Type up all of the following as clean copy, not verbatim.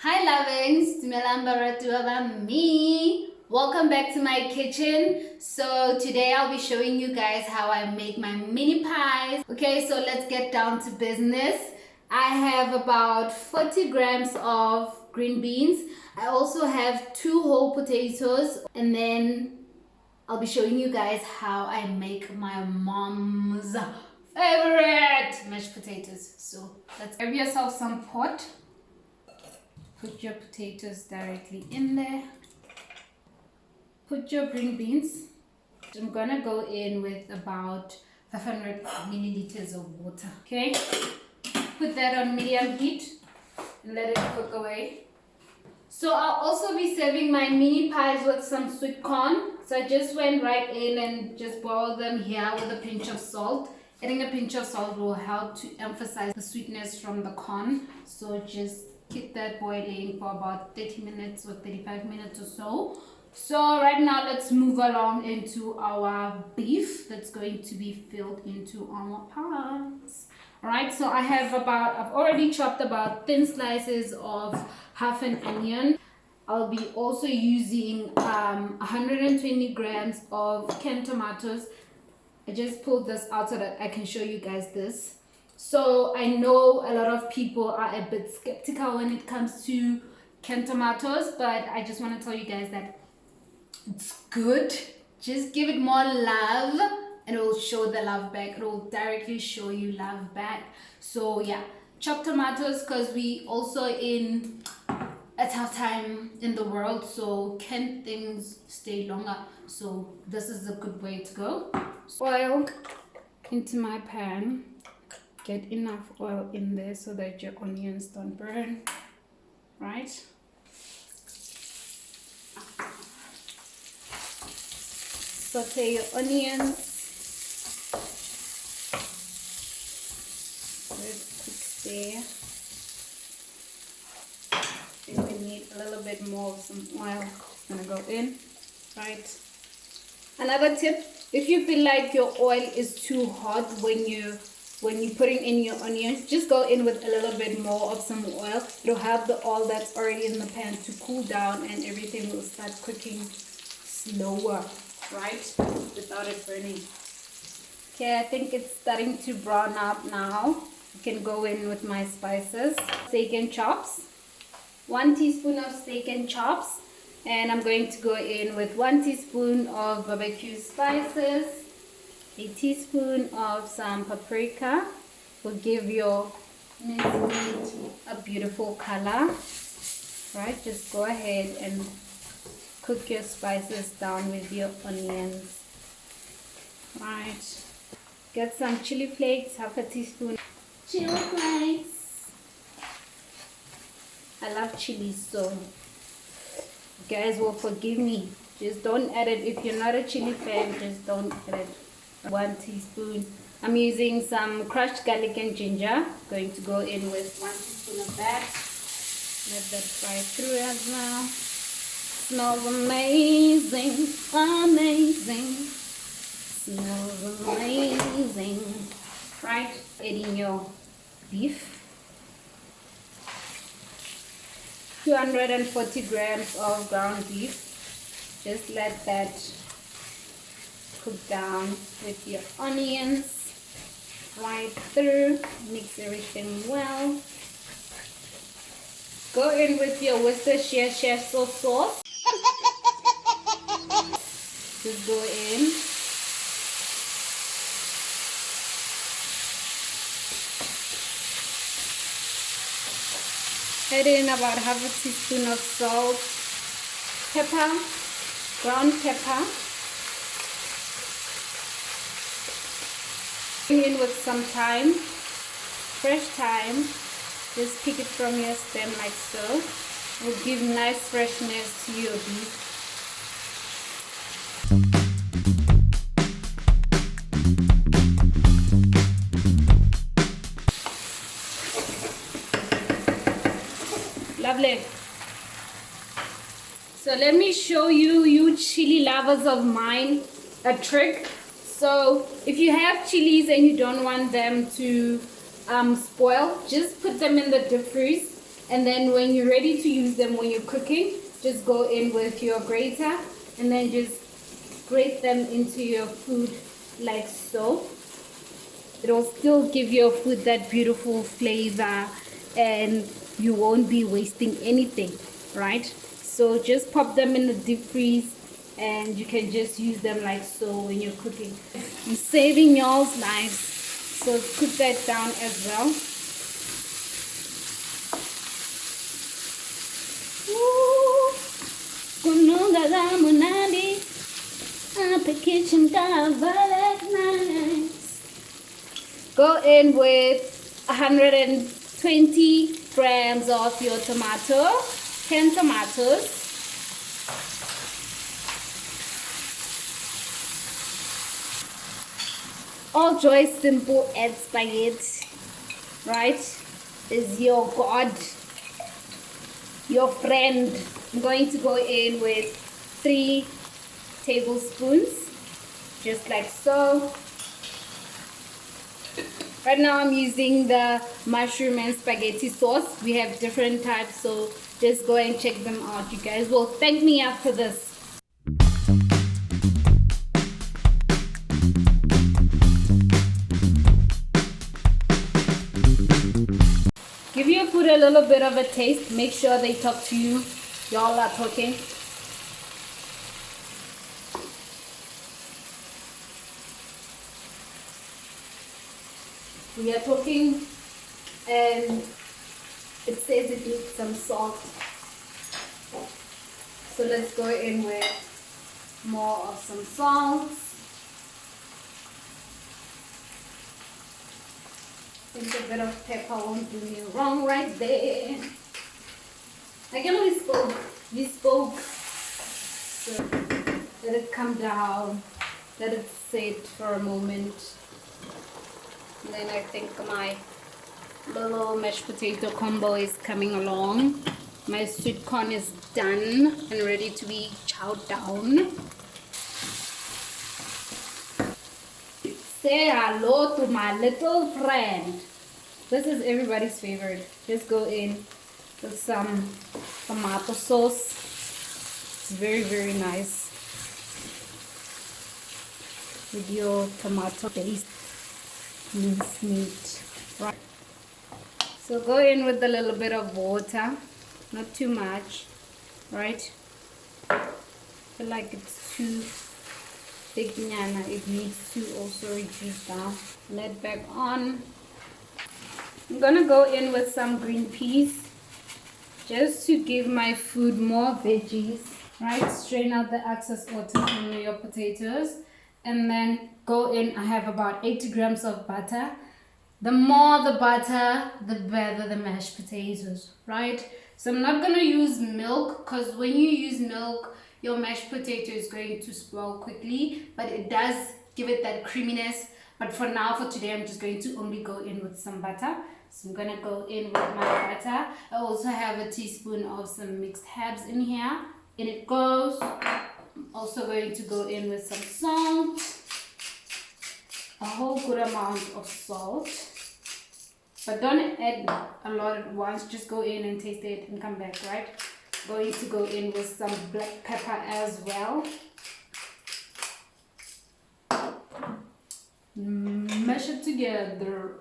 Hi lovings, dumelang baratuwa ba me. Welcome back to my kitchen. So today I'll be showing you guys how I make my mini pies. Okay, so let's get down to business. I have about 40 grams of green beans. I also have 2 whole potatoes, and then I'll be showing you guys how I make my mom's favorite mashed potatoes. So let's grab yourself some pot. Put your potatoes directly in there. Put your green beans. I'm gonna go in with about 500 milliliters of water. Okay, put that on medium heat and let it cook away. So I'll also be serving my mini pies with some sweet corn. So I just went right in and just boiled them here with a pinch of salt. Adding a pinch of salt will help to emphasize the sweetness from the corn. So just keep that boiling for about 30 minutes or 35 minutes or so. So right now let's move along into our beef that's going to be filled into our pies. Alright, so I've already chopped about thin slices of half an onion. I'll be also using 120 grams of canned tomatoes. I just pulled this out so that I can show you guys this. So I know a lot of people are a bit skeptical when it comes to canned tomatoes, but I just want to tell you guys that it's good. Just give it more love and it will show the love back. It will directly show you love back. So yeah, chop tomatoes because we also in a tough time in the world, so canned things stay longer. So this is a good way to go. Oil into my pan. Get enough oil in there so that your onions don't burn, right? Saute your onions. Let it cook there. Then we need a little bit more of some oil. It's gonna go in, right? Another tip: if you feel like your oil is too hot when you're putting in your onions, just go in with a little bit more of some oil. It'll help the oil that's already in the pan to cool down and everything will start cooking slower, right? Without it burning. Okay, I think it's starting to brown up now. I can go in with my spices. Steak and chops. 1 teaspoon of steak and chops. And I'm going to go in with 1 teaspoon of BBQ spices. A teaspoon of some paprika will give your minced meat a beautiful color. Right, just go ahead and cook your spices down with your onions. Right, get some chili flakes, half a teaspoon chili flakes. I love chili, so you guys will forgive me. Just don't add it. If you're not a chili fan, just don't add it. 1 teaspoon. I'm using some crushed garlic and ginger. Going to go in with 1 teaspoon of that. Let that fry through as well. Smells amazing, amazing. Smells amazing. Right, adding your beef. 240 grams of ground beef. Just let that cook down with your onions right through. Mix everything well. Go in with your Worcestershire sauce. Just go in. Add in about half a teaspoon of salt, pepper, ground pepper. In with some thyme, fresh thyme. Just pick it from your stem like so. It will give nice freshness to your beef. Lovely. So let me show you chili lovers of mine, a trick. So if you have chilies and you don't want them to spoil, just put them in the deep freeze And then when you're ready to use them when you're cooking, just go in with your grater and then just grate them into your food like so. It'll still give your food that beautiful flavor and you won't be wasting anything, right? So just pop them in the deep freeze and you can just use them like so when you're cooking. I'm saving y'all's lives, so put that down as well. Go in with 120 grams of your tomato, 10 tomatoes. All Joy Simple and Spaghetti, right, is your God, your friend. I'm going to go in with 3 tablespoons, just like so. Right now I'm using the mushroom and spaghetti sauce. We have different types, so just go and check them out. You guys will thank me after this. Give your food a little bit of a taste. Make sure they talk to you. Y'all are talking. We are talking and it says it needs some salt. So let's go in with more of some salt. I think a bit of pepper won't do me wrong right there. Again, we spoke. So let it come down, let it sit for a moment. And then I think my little mashed potato combo is coming along. My sweet corn is done and ready to be chowed down. Say hello to my little friend. This is everybody's favorite. Just go in with some tomato sauce. It's very, very nice with your tomato paste, minced meat. Right. So go in with a little bit of water, not too much, right? I feel like it's too thick, it needs to also reduce down. Lid back on. I'm gonna go in with some green peas just to give my food more veggies, right? Strain out the excess water from your potatoes and then go in. I have about 80 grams of butter. The more the butter, the better the mashed potatoes, right? So I'm not gonna use milk because when you use milk, your mashed potato is going to spoil quickly, but it does give it that creaminess. But for now, for today, I'm just going to only go in with some butter. So I'm gonna go in with my butter. I also have a teaspoon of some mixed herbs in here. In it goes. I'm also going to go in with some salt. A whole good amount of salt. But don't add a lot at once. Just go in and taste it and come back, right? Going to go in with some black pepper as well. Mash it together.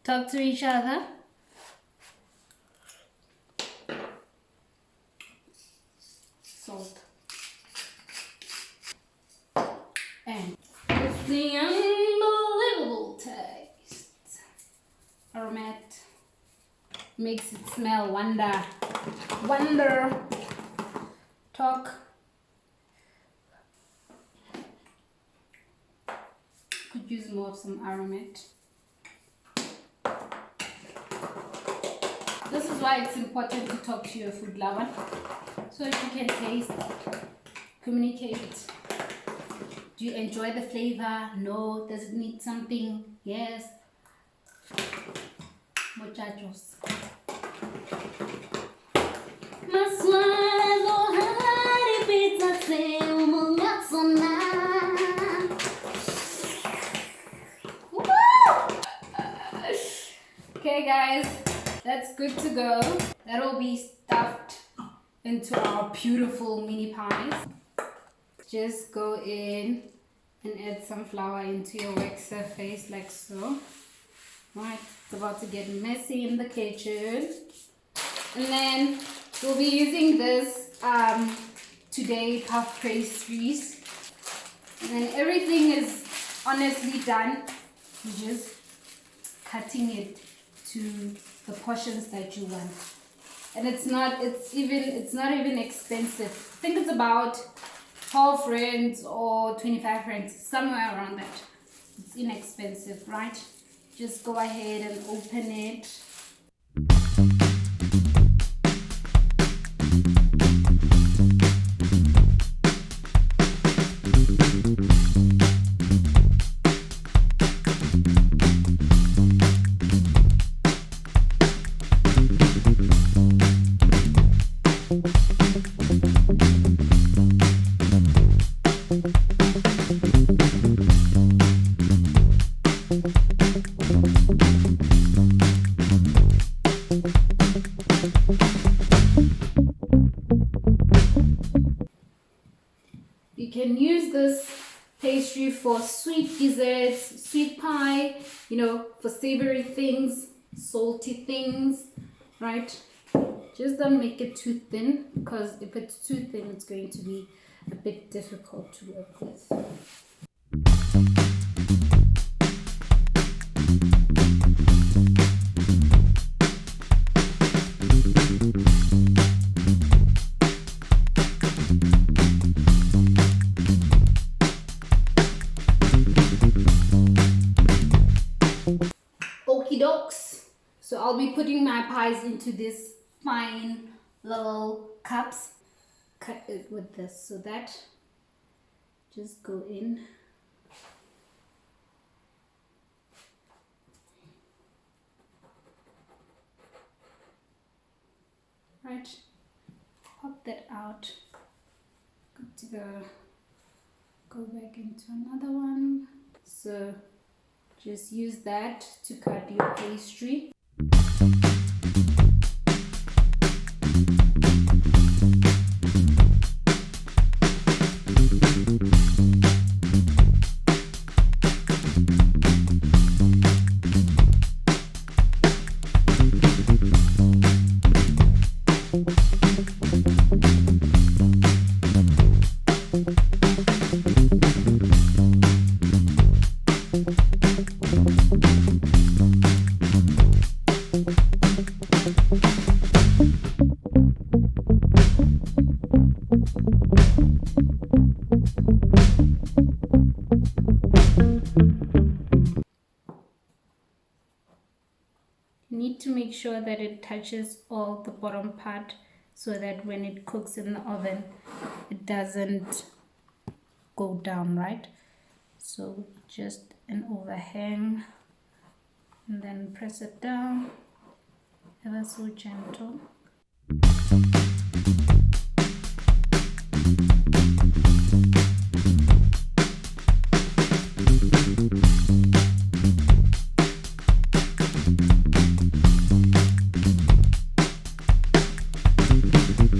Talk to each other. Salt. And it's the unbelievable taste. Aromat makes it smell wonder. Wonder. Talk. Could use more of some aromat. This is why it's important to talk to your food lover, so that you can taste, communicate. Do you enjoy the flavor? No. Does it need something? Yes. Muchachos. Okay guys, that's good to go. That'll be stuffed into our beautiful mini pies. Just go in and add some flour into your wax surface like so. Right, it's about to get messy in the kitchen. And then we'll be using this today puff pastries. And then everything is honestly done. You're just cutting it to the portions that you want. And it's not even expensive. I think it's about 12 rands or 25 rands, somewhere around that. It's inexpensive, right? Just go ahead and open it. You can use this pastry for sweet desserts, sweet pie, you know, for savory things, salty things, right? Just don't make it too thin, because if it's too thin, it's going to be a bit difficult to work with. Okie dokes. So I'll be putting my pies into this fine little cups. Cut it with this so that just go in. Right, pop that out. Good to go. Go back into another one. So just use that to cut your pastry. Need to make sure that it touches all the bottom part so that when it cooks in the oven it doesn't go down, right? So just an overhang and then press it down ever so gentle.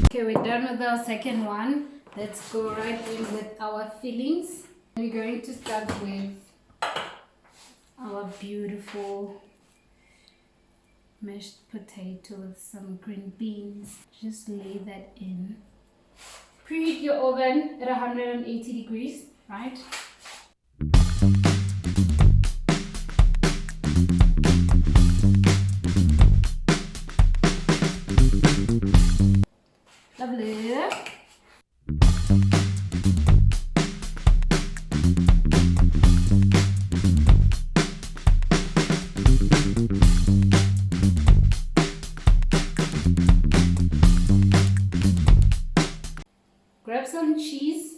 Okay, we're done with our second one. Let's go right in with our fillings. We're going to start with our beautiful mashed potato with some green beans. Just lay that in. Preheat your oven at 180 degrees, right? Lovely. Grab some cheese,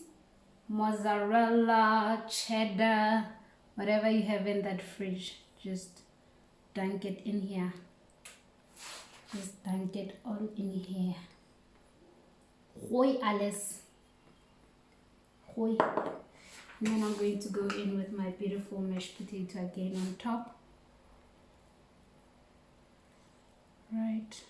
mozzarella cheddar, whatever you have in that fridge, just dunk it in here. Just dunk it all in here. Gooi alles. Gooi. And then I'm going to go in with my beautiful mashed potato again on top. Right.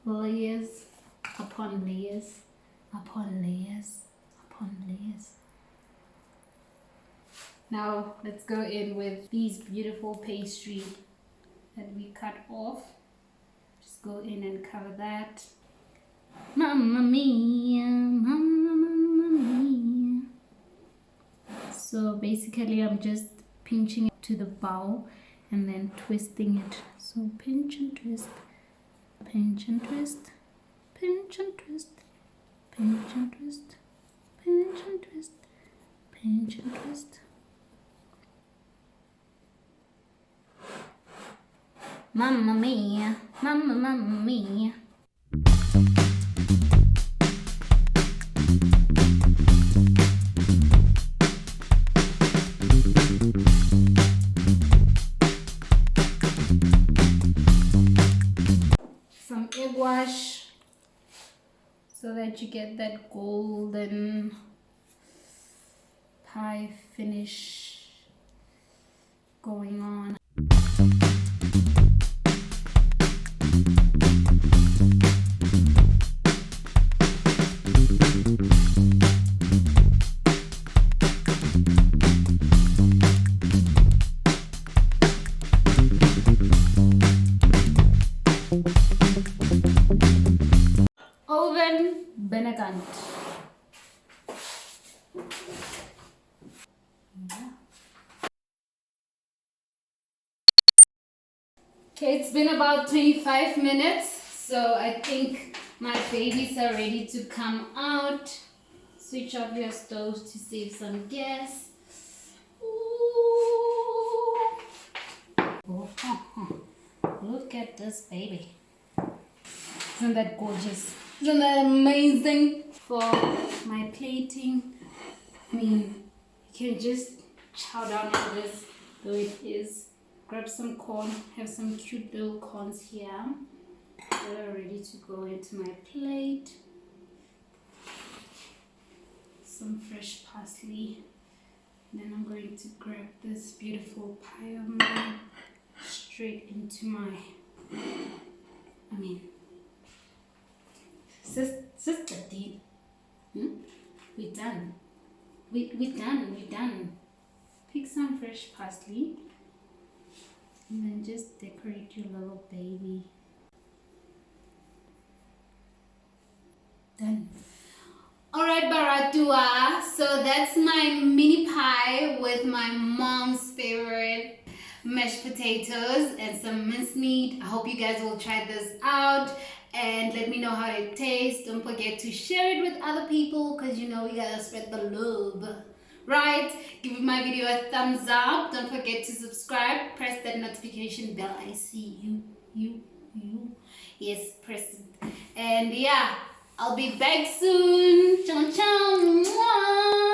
Layers upon layers upon layers upon layers. Now let's go in with these beautiful pastry that we cut off. Just go in and cover that. Mamma mia, mamma mia. So basically I'm just pinching it to the bowl and then twisting it. So pinch and twist. Pinch and twist, pinch and twist, pinch and twist, pinch and twist, pinch and twist. Mamma mia, mamma mia. Wash so that you get that golden pie finish going on. Benegant. Okay, it's been about 25 minutes, so I think my babies are ready to come out. Switch off your stove to save some gas. Ooh. Oh, look at this baby. Isn't that gorgeous? Isn't that amazing? For my plating, I mean, you can just chow down on this though it is. Grab some corn, have some cute little corns here that are ready to go into my plate. Some fresh parsley. And then I'm going to grab this beautiful pie of mine straight into my, Sister D. We're done. We're done. Pick some fresh parsley and then just decorate your little baby. Done. Alright, Baratua. So that's my mini pie with my mom's favorite mashed potatoes and some mincemeat. I hope you guys will try this out and let me know how it tastes. Don't forget to share it with other people because you know we gotta spread the love, right? Give my video a thumbs up. Don't forget to subscribe. Press that notification bell. I see you. Yes, press it. And yeah, I'll be back soon. Ciao, ciao. Mwah.